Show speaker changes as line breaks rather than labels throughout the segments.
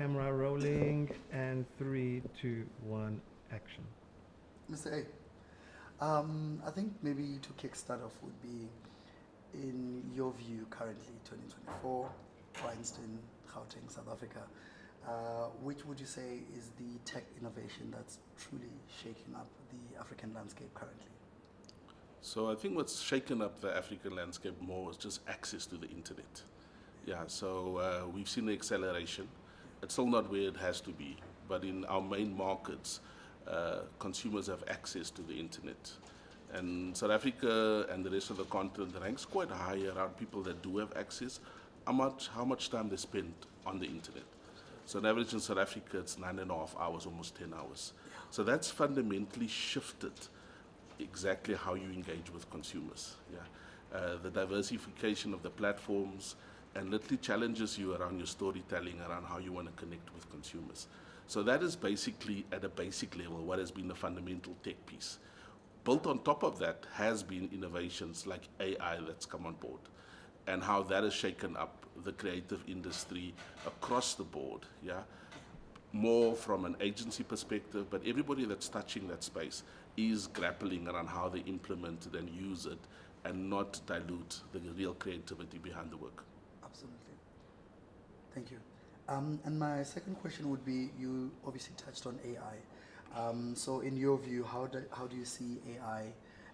Camera rolling, and three, two, one, action.
Mr. A, I think maybe to kickstart off would be, in your view, currently 2024, for instance, Gauteng, South Africa, which would you say is the tech innovation that's truly shaking up the African landscape currently?
So I think what's shaken up the African landscape more is just access to the internet. Yeah, so we've seen the acceleration. It's still not where it has to be, but in our main markets, consumers have access to the internet. And South Africa and the rest of the continent ranks quite high around people that do have access, how much time they spend on the internet. So on average in South Africa, it's 9.5 hours, almost 10 hours. So that's fundamentally shifted exactly how you engage with consumers. Yeah, the diversification of the platforms and literally challenges you around your storytelling, around how you want to connect with consumers. So that is basically at a basic level what has been the fundamental tech piece. Built on top of that has been innovations like AI that's come on board, and how that has shaken up the creative industry across the board. Yeah, more from an agency perspective, but everybody that's touching that space is grappling around how they implement it and use it and not dilute the real creativity behind the work.
Absolutely. Thank you. And my second question would be, you obviously touched on AI. So in your view, how do you see AI,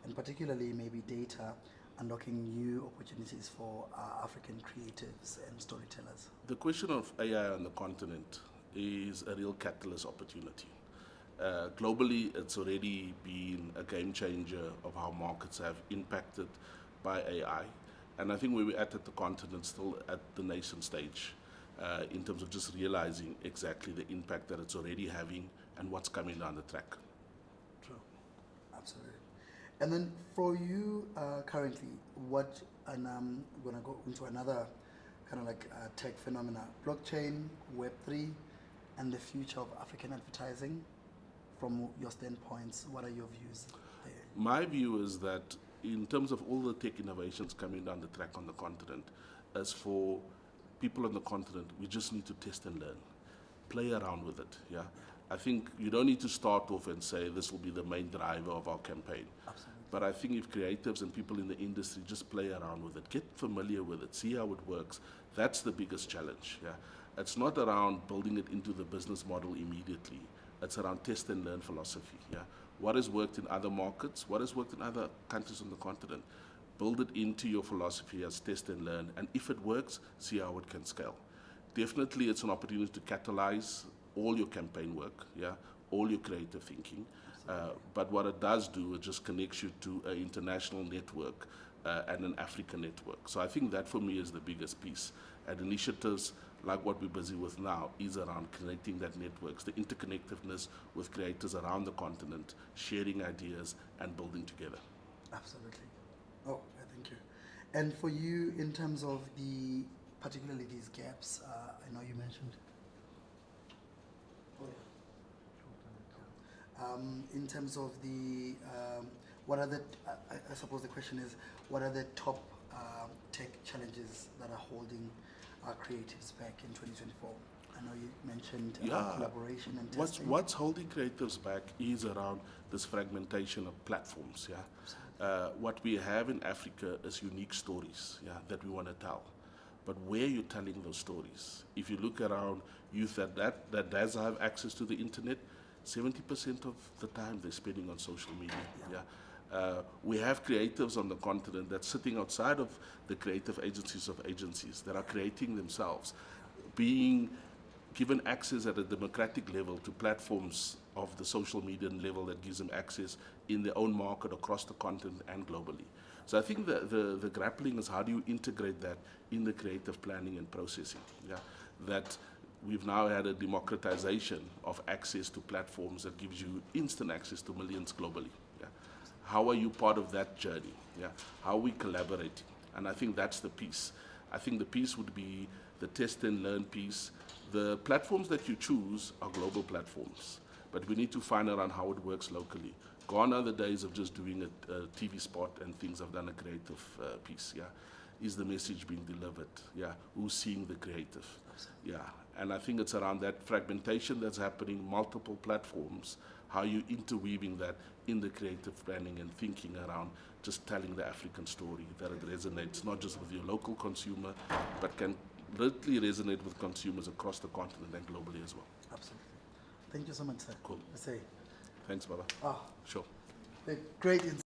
and particularly maybe data, unlocking new opportunities for African creatives and storytellers?
The question of AI on the continent is a real catalyst opportunity. Globally, it's already been a game changer of how markets have impacted by AI. And I think where we're at the continent, still at the nascent stage, in terms of just realizing exactly the impact that it's already having and what's coming down the track.
True, absolutely. And then for you currently, and I'm going to go into another kind of like tech phenomena, blockchain, Web3, and the future of African advertising. From your standpoints, what are your views there?
My view is that in terms of all the tech innovations coming down the track on the continent, as for people on the continent, we just need to test and learn, play around with it. Yeah, I think you don't need to start off and say this will be the main driver of our campaign.
Absolutely.
But I think if creatives and people in the industry just play around with it, get familiar with it, see how it works, that's the biggest challenge. Yeah, it's not around building it into the business model immediately. It's around test and learn philosophy. Yeah, what has worked in other markets, what has worked in other countries on the continent, build it into your philosophy as test and learn, and if it works, see how it can scale. Definitely, it's an opportunity to catalyze all your campaign work, yeah, all your creative thinking. But what it does do, it just connects you to an international network and an African network. So I think that for me is the biggest piece. And initiatives like what we're busy with now is around connecting that networks, the interconnectedness with creators around the continent, sharing ideas and building together.
Absolutely. Oh, thank you. And for you, in terms of particularly these gaps, I know you mentioned. In terms of what are the, I suppose the question is, what are the top tech challenges that are holding our creatives back in 2024? I know you mentioned collaboration and testing.
What's holding creatives back is around this fragmentation of platforms. Yeah, what we have in Africa is unique stories. Yeah, that we want to tell. But where are you telling those stories? If you look around youth that does have access to the internet, 70% of the time they're spending on social media. Yeah. We have creatives on the continent that's sitting outside of the creative agencies of agencies that are creating themselves, being given access at a democratic level to platforms of the social media level that gives them access in their own market across the continent and globally. So I think the grappling is how do you integrate that in the creative planning and processing. Yeah, that we've now had a democratization of access to platforms that gives you instant access to millions globally. Yeah. How are you part of that journey? Yeah. How are we collaborating? And I think that's the piece. I think the piece would be the test and learn piece. The platforms that you choose are global platforms, but we need to find around how it works locally. Gone are the days of just doing a TV spot and things. I've done a creative piece. Yeah. Is the message being delivered? Yeah. Who's seeing the creative? Yeah. And I think it's around that fragmentation that's happening, multiple platforms, how you interweaving that in the creative planning and thinking around just telling the African story, that it resonates not just with your local consumer, but can literally resonate with consumers across the continent and globally as well.
Absolutely. Thank you so much, sir.
Cool.
I say,
Thanks, Baba.
ah,
Sure.
great insight.